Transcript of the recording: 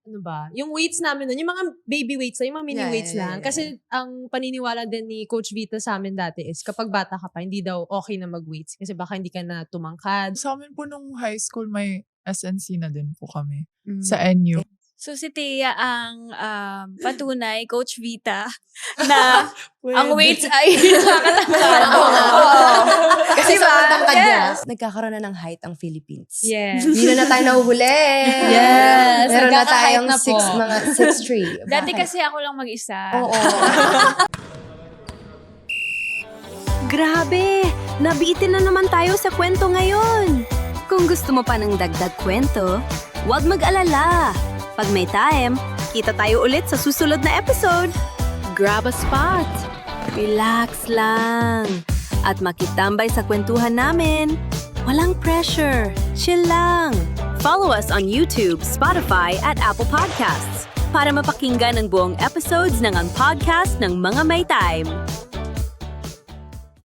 ano ba, yung weights namin nun, yung mga baby weights lang, yung mga mini weights lang. Kasi ang paniniwala din ni Coach Vita sa amin dati is kapag bata ka pa, hindi daw okay na mag-weights. Kasi baka hindi ka na tumangkad. Sa amin po nung high school, may SNC na din po kami. Sa NU. So si Thea ang patunay, Coach Vita, na ang weights ay nakakatangkad. Kasi sa tangkad niya, nagkakaroon na ng height ang Philippines. Yes. Hindi na tayo nahuhuli. Yes. Meron na Nagkaka-height tayong na po. mga 6'3". Dati kasi ako lang mag-isa. Oo. Grabe! Nabitin na naman tayo sa kwento ngayon. Kung gusto mo pa ng dagdag kwento, huwag mag-alala. Pag may time, kita tayo ulit sa susunod na episode. Grab a spot. Relax lang. At makitambay sa kwentuhan namin. Walang pressure. Chill lang. Follow us on YouTube, Spotify, at Apple Podcasts para mapakinggan ang buong episodes ng Ang Podcast ng Mga May Time.